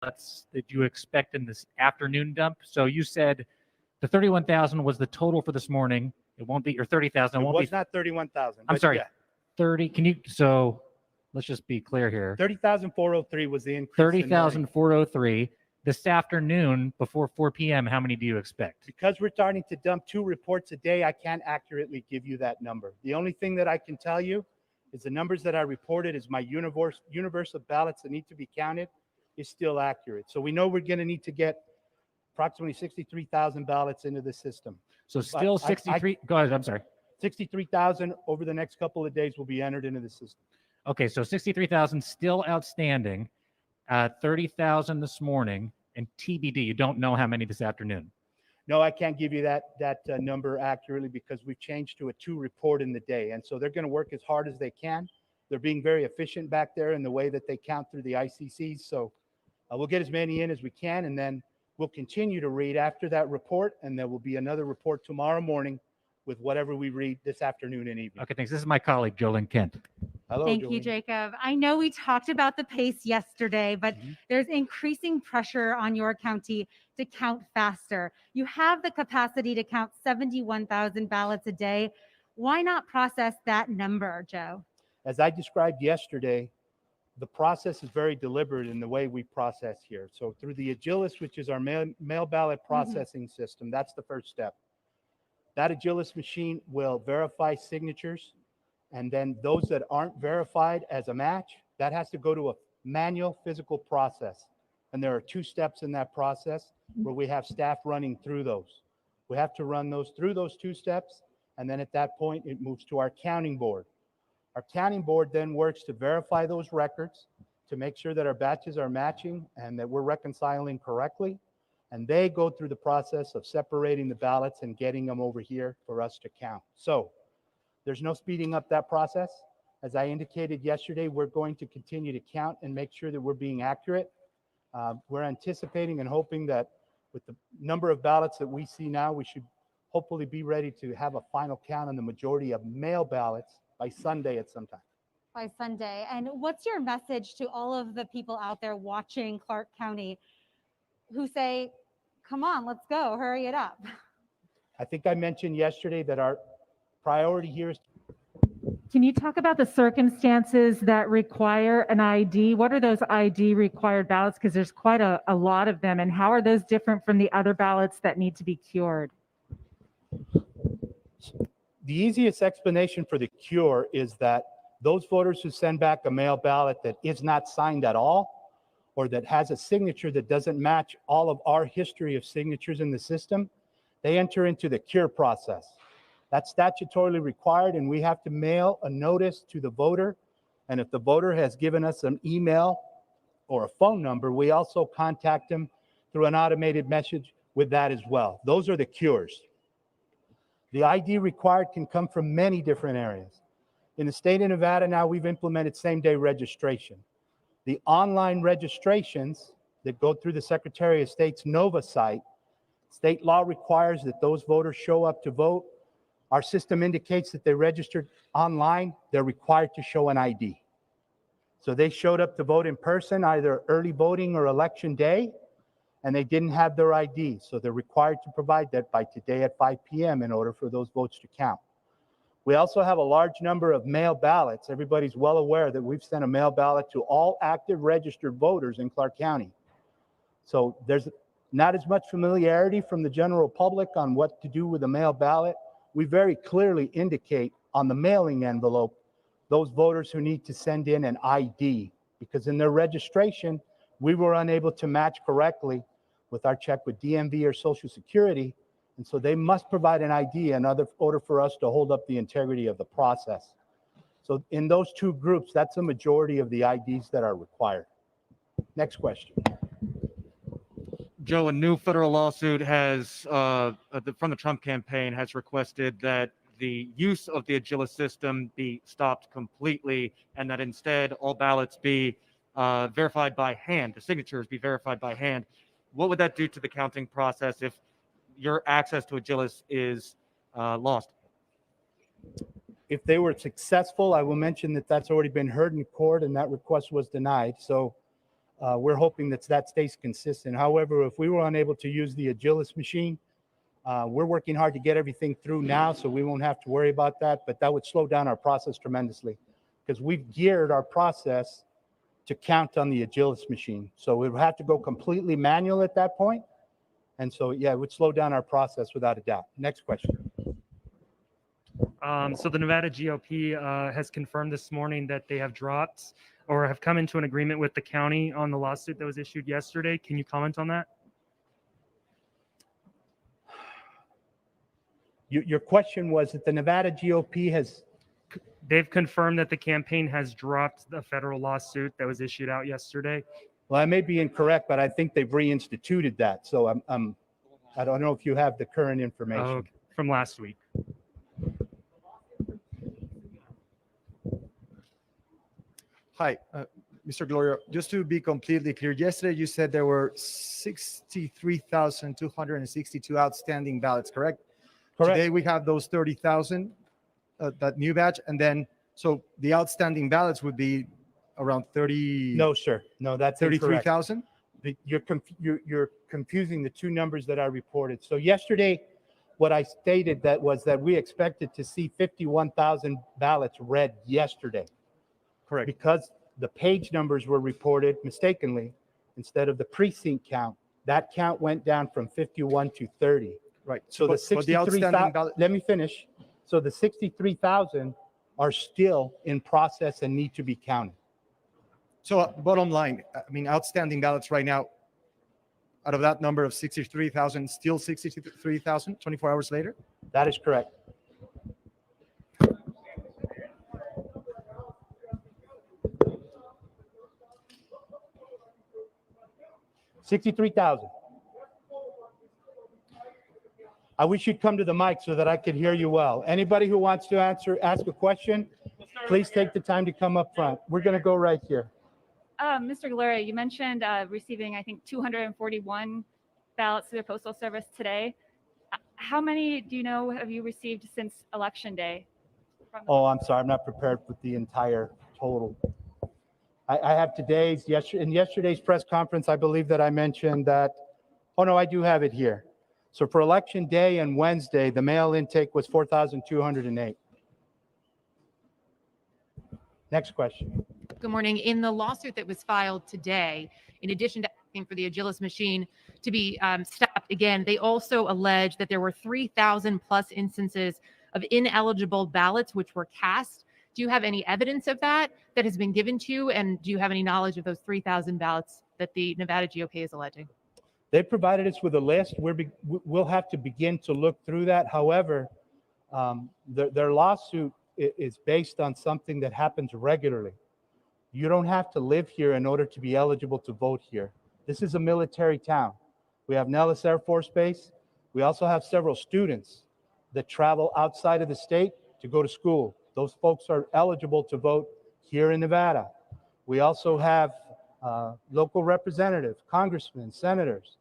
ballots that you expect in this afternoon dump? So you said the 31,000 was the total for this morning. It won't be your 30,000. It won't was be not 31,000. I'm sorry, Yeah. 30. Can you? So let's just be clear here. 30,403 was the increase. 30,403. This afternoon, before 4 p.m., how many do you expect? Because we're starting to dump 2 reports a day, I can't accurately give you that number. The only thing that I can tell you is the numbers that I reported is my universe of ballots that need to be counted is still accurate. So we know we're going to need to get approximately 63,000 ballots into the system. So still 63. Go ahead. I'm sorry. 63,000 over the next couple of days will be entered into the system. Okay, so 63,000 still outstanding. 30,000 this morning, and TBD, you don't know how many this afternoon. No, I can't give you that number accurately because we've changed to a 2 report in the day. And so they're going to work as hard as they can. They're being very efficient back there in the way that they count through the ICCs. So we'll get as many in as we can, and then we'll continue to read after that report, and there will be another report tomorrow morning with whatever we read this afternoon and evening. Okay, thanks. This is my colleague, Jolene Kent. Hello, Thank Jolene. you, Jacob. I know we talked about the pace yesterday, but there's increasing pressure on your county to count faster. You have the capacity to count 71,000 ballots a day. Why not process that number, Joe? As I described yesterday, the process is very deliberate in the way we process here. So through the Agilis, which is our mail ballot processing system, that's the first step. That Agilis machine will verify signatures, and then those that aren't verified as a match, that has to go to a manual physical process. And there are 2 steps in that process where we have staff running through those. We have to run those through those 2 steps, and then at that point, it moves to our counting board. Our counting board then works to verify those records, to make sure that our batches are matching and that we're reconciling correctly. And they go through the process of separating the ballots and getting them over here for us to count. So there's no speeding up that process. As I indicated yesterday, we're going to continue to count and make sure that we're being accurate. We're anticipating and hoping that with the number of ballots that we see now, we should hopefully be ready to have a final count on the majority of mail ballots by Sunday at some time. By Sunday. And what's your message to all of the people out there watching Clark County who say, come on, let's go, hurry it up? I think I mentioned yesterday that our priority here is. Can you talk about the circumstances that require an ID? What are those ID required ballots? Because there's quite a lot of them. And how are those different from the other ballots that need to be cured? The easiest explanation for the cure is that those voters who send back a mail ballot that is not signed at all, or that has a signature that doesn't match all of our history of signatures in the system, they enter into the cure process. That's statutorily required, and we have to mail a notice to the voter. And if the voter has given us an email or a phone number, we also contact them through an automated message with that as well. Those are the cures. The ID required can come from many different areas. In the state of Nevada now, we've implemented same-day registration. The online registrations that go through the Secretary of State's NOVA site, state law requires that those voters show up to vote. Our system indicates that they registered online, they're required to show an ID. So they showed up to vote in person, either early voting or election day, and they didn't have their ID. So they're required to provide that by today at 5 p.m. in order for those votes to count. We also have a large number of mail ballots. Everybody's well aware that we've sent a mail ballot to all active registered voters in Clark County. So there's not as much familiarity from the general public on what to do with a mail ballot. We very clearly indicate on the mailing envelope those voters who need to send in an ID, because in their registration, we were unable to match correctly with our check with DMV or Social Security. And so they must provide an ID in order for us to hold up the integrity of the process. So in those 2 groups, that's the majority of the IDs that are required. Next question. Joe, a new federal lawsuit has, from the Trump campaign, has requested that the use of the Agilis system be stopped completely, and that instead all ballots be verified by hand, the signatures be verified by hand. What would that do to the counting process if your access to Agilis is lost? If they were successful, I will mention that that's already been heard in court and that request was denied. So we're hoping that stays consistent. However, if we were unable to use the Agilis machine, we're working hard to get everything through now, so we won't have to worry about that, but that would slow down our process tremendously because we've geared our process to count on the Agilis machine. So we would have to go completely manual at that point. And so, yeah, it would slow down our process without a doubt. Next question. So the Nevada GOP has confirmed this morning that they have dropped or have come into an agreement with the county on the lawsuit that was issued yesterday. Can you comment on that? Your question was that the Nevada GOP has, They've confirmed that the campaign has dropped the federal lawsuit that was issued out yesterday. well, I may be incorrect, but I think they've reinstituted that. So I don't know if you have the current information. From last week. Hi, Mr. Gloria. Just to be completely clear, yesterday you said there were 63,262 outstanding ballots, correct? Correct. Today we have those 30,000, that new batch, and then so the outstanding ballots would be around 30. No, sir. No, that's incorrect. 33,000. You're confusing the two numbers that I reported. So yesterday, what I stated was that we expected to see 51,000 ballots read yesterday. Correct. Because the page numbers were reported mistakenly instead of the precinct count. That count went down from 51 to 30. Right. So the but the outstanding 63,000, ballot. let me finish. So the 63,000 are still in process and need to be counted. So bottom line, I mean, outstanding ballots right now, out of that number of 63,000, still 63,000 24 hours later? That is correct. $63,000. I wish you'd come to the mic so that I could hear you well. Anybody who wants to ask a question, please take the time to come up front. We're going to go right here. Mr. Gloria, you mentioned receiving, I think, 241 ballots through the Postal Service today. How many do you know have you received since Election Day? Oh, I'm sorry. I'm not prepared with the entire total. I have in yesterday's press conference, I believe that I mentioned that. Oh, no, I do have it here. So for Election Day and Wednesday, the mail intake was 4,208. Next question. Good morning. In the lawsuit that was filed today, in addition to asking for the Agilis machine to be stopped again, they also allege that there were 3,000 plus instances of ineligible ballots which were cast. Do you have any evidence of that has been given to you? And do you have any knowledge of those 3,000 ballots that the Nevada GOP is alleging? They provided us with a list. We'll have to begin to look through that. However, their lawsuit is based on something that happens regularly. You don't have to live here in order to be eligible to vote here. This is a military town. We have Nellis Air Force Base. We also have several students that travel outside of the state to go to school. Those folks are eligible to vote here in Nevada. We also have local representatives, congressmen, senators.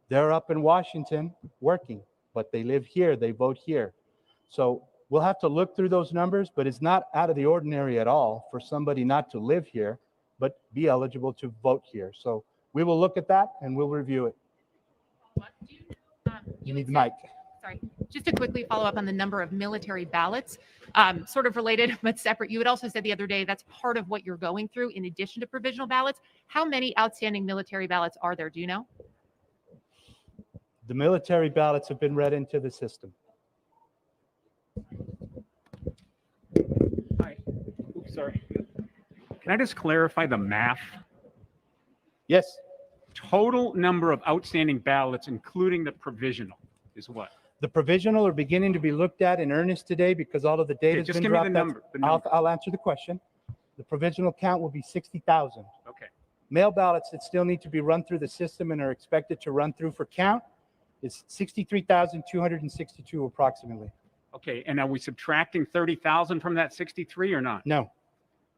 They're up in Washington working, but they live here, they vote here. So we'll have to look through those numbers, but it's not out of the ordinary at all for somebody not to live here, but be eligible to vote here. So we will look at that and we'll review it. You need the mic. Sorry, just to quickly follow up on the number of military ballots, sort of related but separate. You had also said the other day that's part of what you're going through in addition to provisional ballots. How many outstanding military ballots are there? Do you know? The military ballots have been read into the system. Hi. Oops, sorry. Can I just clarify the math? Yes. Total number of outstanding ballots, including the provisional, is what? The provisional are beginning to be looked at in earnest today because all of the data has just been give me dropped. the number. The number. I'll answer the question. The provisional count will be 60,000. Okay. Mail ballots that still need to be run through the system and are expected to run through for count is 63,262 approximately. Okay. And are we subtracting 30,000 from that 63 or not? No,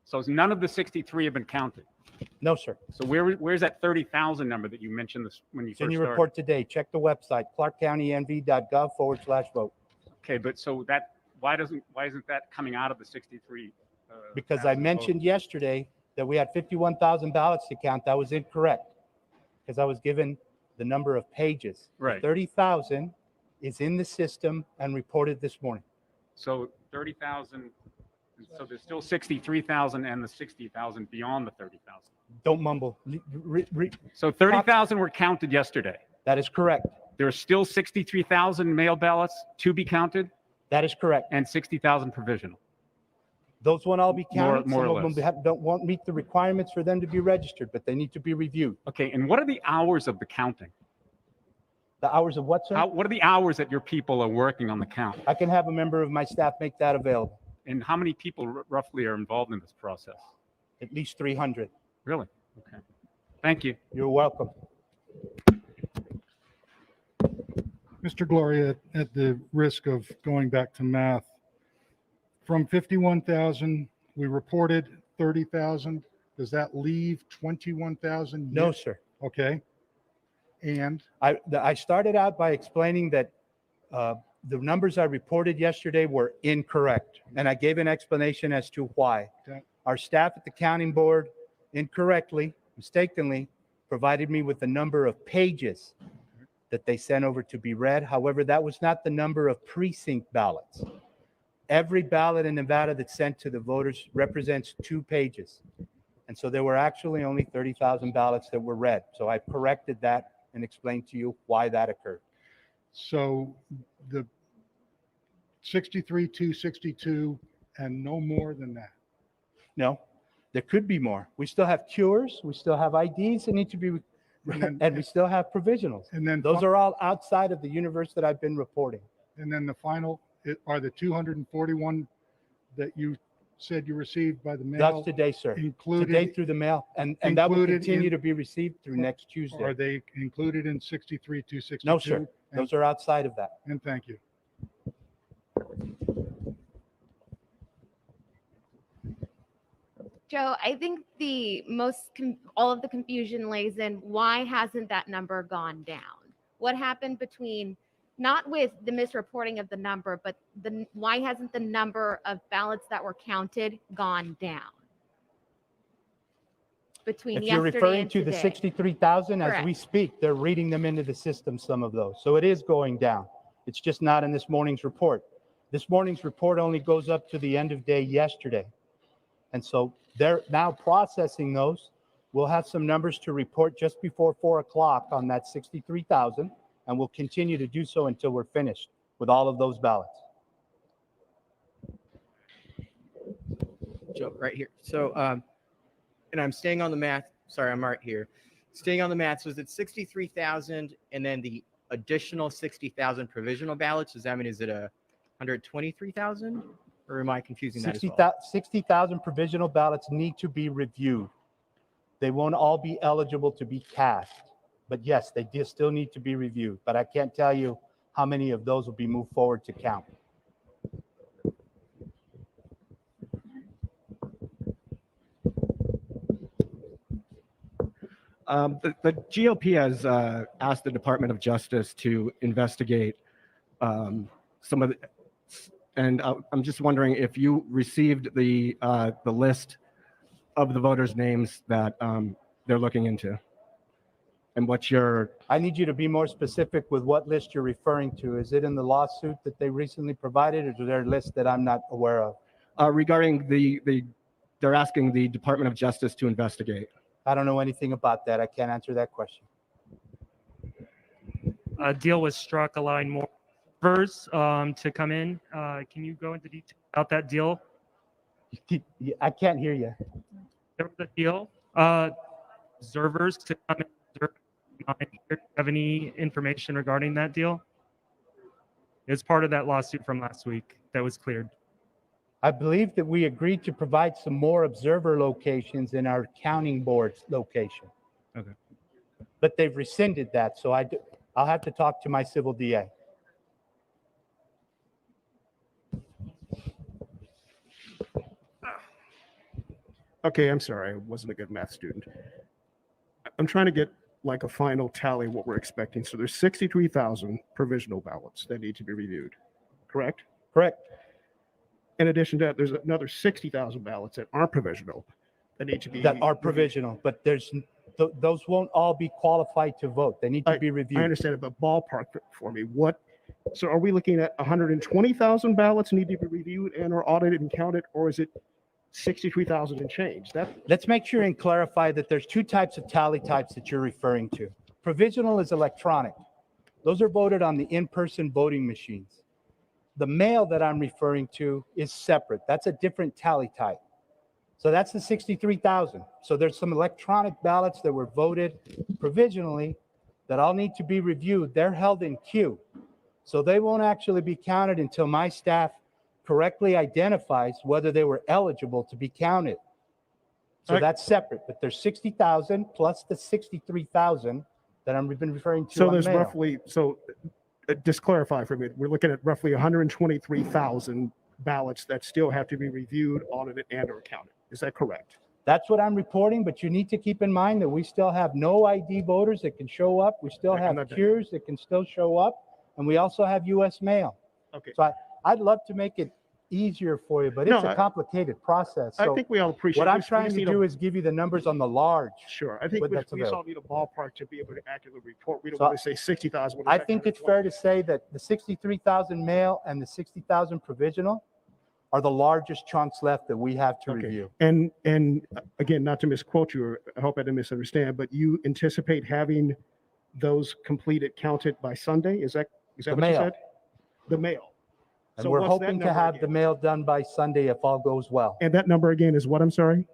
So none of the 63 have been counted. no, sir. So where's that 30,000 number that you mentioned this when you It's in first your started? report today. Check the website, clarkcountynv.gov/vote. Okay, but so that why isn't that coming out of the 63? Because I mentioned yesterday that we had 51,000 ballots to count, that was incorrect because I was given the number of pages. Right. 30,000 is in the system and reported this morning. So 30,000, so there's still 63,000 and the 60,000 beyond the 30,000. Don't mumble. So 30,000 were counted yesterday. That is correct. There are still 63,000 mail ballots to be counted That is correct. and 60,000 provisional. Those won't all be counted. More or Some of them less. won't meet the requirements for them to be registered, but they need to be reviewed. Okay, and what are the hours of the counting? The hours of what, sir? What are the hours that your people are working on the count? I can have a member of my staff make that available. And how many people roughly are involved in this process? At least 300. Really? Okay. Thank you. You're welcome. Mr. Gloria, at the risk of going back to math, from 51,000, we reported 30,000. Does that leave 21,000? No, sir. Okay. And I started out by explaining that the numbers I reported yesterday were incorrect, and I gave an explanation as to why. Okay. Our staff at the counting board incorrectly, mistakenly, provided me with the number of pages that they sent over to be read. However, that was not the number of precinct ballots. Every ballot in Nevada that's sent to the voters represents 2 pages. And so there were actually only 30,000 ballots that were read. So I corrected that and explained to you why that occurred. so the 63,262 and no more than that. No, there could be more. We still have cures, we still have IDs that need to be, and we still have provisionals. And then Those are all outside of the universe that I've been reporting. and then the final are the 241 that you said you received by the mail. That's today, sir. Today Included, through the mail, and that will included continue in- to be received through next are Tuesday. they included in 63,262? No, sir. Those are outside of that. And thank you. Joe, I think the all of the confusion lays in why hasn't that number gone down? What happened between, not with the misreporting of the number, but why hasn't the number of ballots that were counted gone down? Between If you're yesterday referring and to the today? 63,000, as we Correct. speak, they're reading them into the system, some of those. So it is going down. It's just not in this morning's report. This morning's report only goes up to the end of day yesterday. And so they're now processing those. We'll have some numbers to report just before 4 o'clock on that 63,000, and we'll continue to do so until we're finished with all of those ballots. Joe, right here. So, and I'm staying on the math. Sorry, I'm right here. Staying on the math. So is it 63,000 and then the additional 60,000 provisional ballots? Does that mean, is it a 123,000? Or am I confusing that as well? 60,000 provisional ballots need to be reviewed. They won't all be eligible to be cast. But yes, they do still need to be reviewed. But I can't tell you how many of those will be moved forward to count. The GOP has asked the Department of Justice to investigate some of the, and I'm just wondering if you received the list of the voters' names that they're looking into, and what's your? I need you to be more specific with what list you're referring to. Is it in the lawsuit that they recently provided, or is there a list that I'm not aware of? Regarding they're asking the Department of Justice to investigate. I don't know anything about that. I can't answer that question. A deal was struck allowing more observers to come in. Can you go into detail about that deal? I can't hear you. There was a deal, observers to come in. Do you have any information regarding that deal? It's part of that lawsuit from last week that was cleared. I believe that we agreed to provide some more observer locations in our counting board's location. Okay. But they've rescinded that, so I'll have to talk to my civil DA. Okay, I'm sorry, I wasn't a good math student. I'm trying to get like a final tally of what we're expecting. So there's 63,000 provisional ballots that need to be reviewed, correct? Correct. In addition to that, there's another 60,000 ballots that aren't provisional. that need to be that are reviewed? provisional, but those won't all be qualified to vote. They need to be I reviewed. understand it, but ballpark for me, so are we looking at 120,000 ballots need to be reviewed and or audited and counted, or is it 63,000 and change? Let's make sure and clarify that there's two types of tally types that you're referring to. Provisional is electronic. Those are voted on the in-person voting machines. The mail that I'm referring to is separate. That's a different tally type. So that's the 63,000. So there's some electronic ballots that were voted provisionally that all need to be reviewed. They're held in queue. So they won't actually be counted until my staff correctly identifies whether they were eligible to be counted. So that's separate, but there's 60,000 plus the 63,000 that I've been referring to So on there's mail. roughly, just clarify for me, we're looking at roughly 123,000 ballots that still have to be reviewed, audited, and or counted. Is that correct? That's what I'm reporting, but you need to keep in mind that we still have no ID voters that can show up. We still have cures that can still show up, and we also have US mail. Okay. So I'd love to make it easier for you, but it's a complicated process. I So think we all appreciate what it. I'm We just trying to need do is give you the numbers on the large. Sure. I think what we that's just available. all need a ballpark to be able to accurately report. We don't So want to say 60,000. I think it's fair to say that the 63,000 mail and the 60,000 provisional are the largest chunks left that we have to review. And again, not to misquote you, or I hope I didn't misunderstand, but you anticipate having those completed, counted by Sunday? Is that The what mail. you said? The mail. And So we're what's that hoping to number have again? the mail done by Sunday if all goes well. And that number again is what? I'm sorry?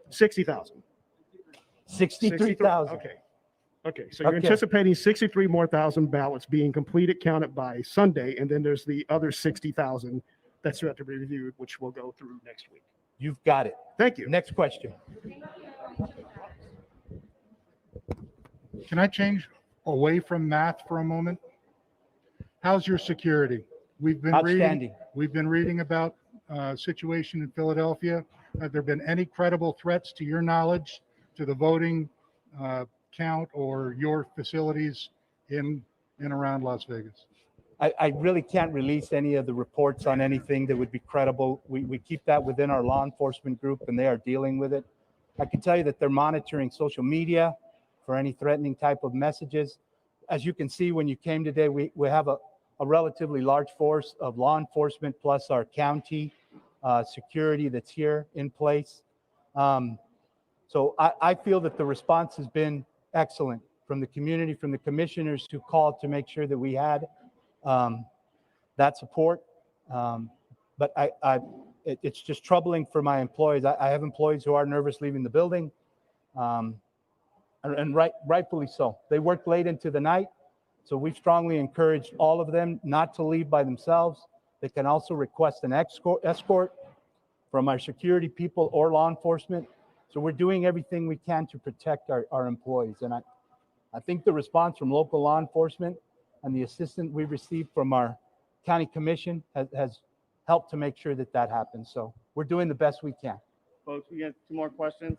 60,000. 63,000. Okay. So you're Okay. anticipating 63 more thousand ballots being completed, counted by Sunday, and then there's the other 60,000 that still have to be reviewed, which we'll go through next week. You've got it. Thank you. Next question. Can I change away from math for a moment? How's your security? Outstanding. We've been reading about situation in Philadelphia. Have there been any credible threats to your knowledge to the voting count or your facilities in and around Las Vegas? I really can't release any of the reports on anything that would be credible. We keep that within our law enforcement group, and they are dealing with it. I can tell you that they're monitoring social media for any threatening type of messages. As you can see, when you came today, we have a relatively large force of law enforcement plus our county security that's here in place. So I feel that the response has been excellent from the community, from the commissioners who called to make sure that we had that support. But it's just troubling for my employees. I have employees who are nervous leaving the building, and rightfully so. They work late into the night, so we've strongly encouraged all of them not to leave by themselves. They can also request an escort from our security people or law enforcement. So we're doing everything we can to protect our employees. And I think the response from local law enforcement and the assistance we received from our county commission has helped to make sure that that happens. So we're doing the best we can. Folks, we got 2 more questions.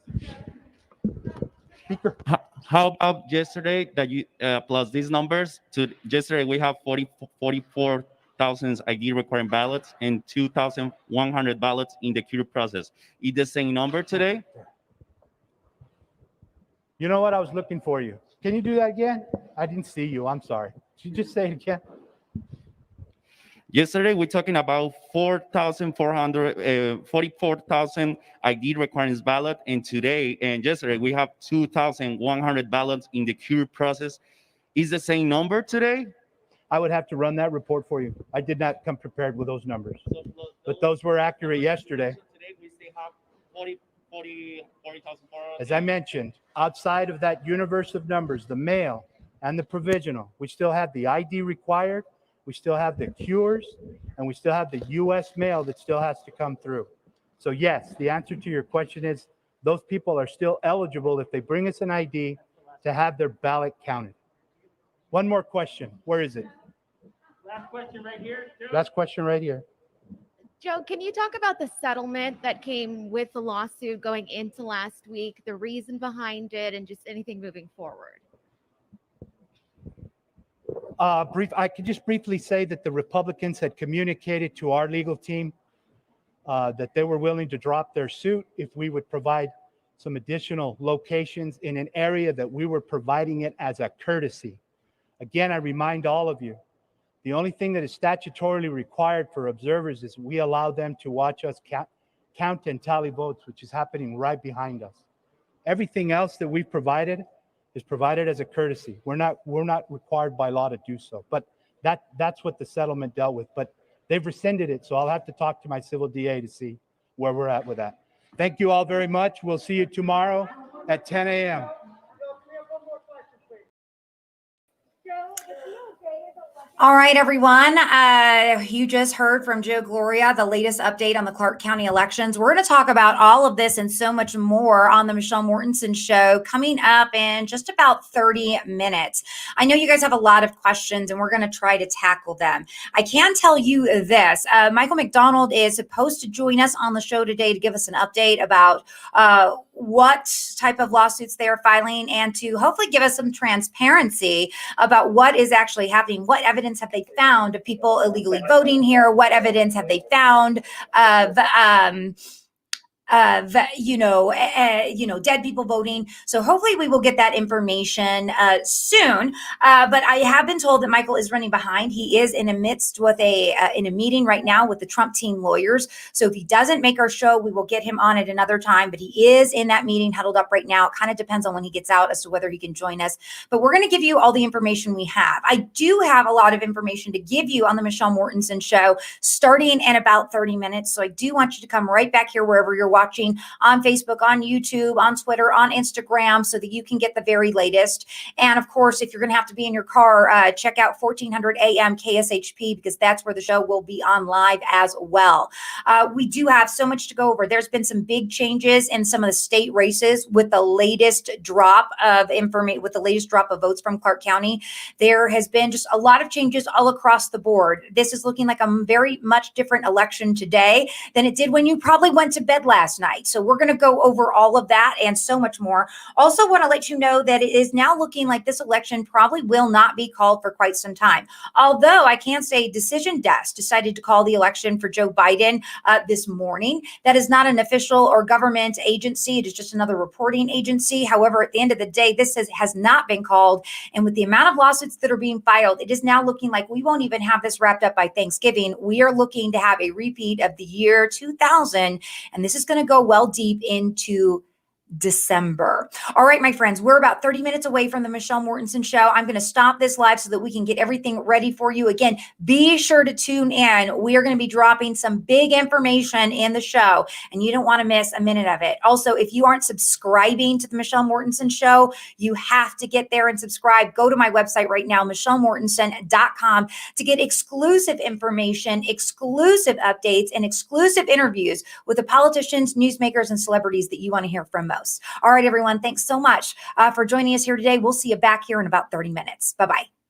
Speaker. How about yesterday that you plus these numbers? To yesterday we have 44,000 ID requiring ballots and 2,100 ballots in the queue process. Is the same number today? You know what? I was looking for you. Can you do that again? I didn't see you. I'm sorry. Did you just say it again? Yesterday, we're talking about 44,000 ID requirements ballot, and today and yesterday we have 2,100 ballots in the queue process. Is the same number today? I would have to run that report for you. I did not come prepared with those numbers, but those were accurate yesterday. Today we still have 40,400. As I mentioned, outside of that universe of numbers, the mail and the provisional, we still have the ID required, we still have the cures, and we still have the US mail that still has to come through. So yes, the answer to your question is those people are still eligible if they bring us an ID to have their ballot counted. One more question. Where is it? Last question right here. Last question right here. Joe, can you talk about the settlement that came with the lawsuit going into last week, the reason behind it, and just anything moving forward? I could just briefly say that the Republicans had communicated to our legal team that they were willing to drop their suit if we would provide some additional locations in an area that we were providing it as a courtesy. Again, I remind all of you, the only thing that is statutorily required for observers is we allow them to watch us count and tally votes, which is happening right behind us. Everything else that we've provided is provided as a courtesy. We're not required by law to do so, but that's what the settlement dealt with. But they've rescinded it, so I'll have to talk to my civil DA to see where we're at with that. Thank you all very much. We'll see you tomorrow at 10 a.m. All right, everyone. You just heard from Joe Gloria, the latest update on the Clark County elections. We're going to talk about all of this and so much more on the Michelle Mortensen Show coming up in just about 30 minutes. I know you guys have a lot of questions, and we're going to try to tackle them. I can tell you this. Michael McDonald is supposed to join us on the show today to give us an update about what type of lawsuits they are filing and to hopefully give us some transparency about what is actually happening. What evidence have they found of people illegally voting here? What evidence have they found of dead people voting? So hopefully we will get that information soon. But I have been told that Michael is running behind. He is in a midst with in a meeting right now with the Trump team lawyers. So if he doesn't make our show, we will get him on at another time. But he is in that meeting, huddled up right now. It kind of depends on when he gets out as to whether he can join us. But we're going to give you all the information we have. I do have a lot of information to give you on the Michelle Mortensen Show starting in about 30 minutes. So I do want you to come right back here wherever you're watching, on Facebook, on YouTube, on Twitter, on Instagram, so that you can get the very latest. And of course, if you're going to have to be in your car, check out 1400 AM KSHP, because that's where the show will be on live as well. We do have so much to go over. There's been some big changes in some of the state races with the latest drop of information, with the latest drop of votes from Clark County. There has been just a lot of changes all across the board. This is looking like a very much different election today than it did when you probably went to bed last night. So we're going to go over all of that and so much more. Also want to let you know that it is now looking like this election probably will not be called for quite some time. Although I can say Decision Desk decided to call the election for Joe Biden this morning. That is not an official or government agency. It is just another reporting agency. However, at the end of the day, this has not been called. And with the amount of lawsuits that are being filed, it is now looking like we won't even have this wrapped up by Thanksgiving. We are looking to have a repeat of the year 2000. And this is going to go well deep into December. All right, my friends, we're about 30 minutes away from the Michelle Mortensen Show. I'm going to stop this live so that we can get everything ready for you. Again, be sure to tune in. We are going to be dropping some big information in the show, and you don't want to miss a minute of it. Also, if you aren't subscribing to the Michelle Mortensen Show, you have to get there and subscribe. Go to my website right now, michellemortensen.com, to get exclusive information, exclusive updates, and exclusive interviews with the politicians, newsmakers, and celebrities that you want to hear from most. All right, everyone. Thanks so much for joining us here today. We'll see you back here in about 30 minutes. Bye-bye.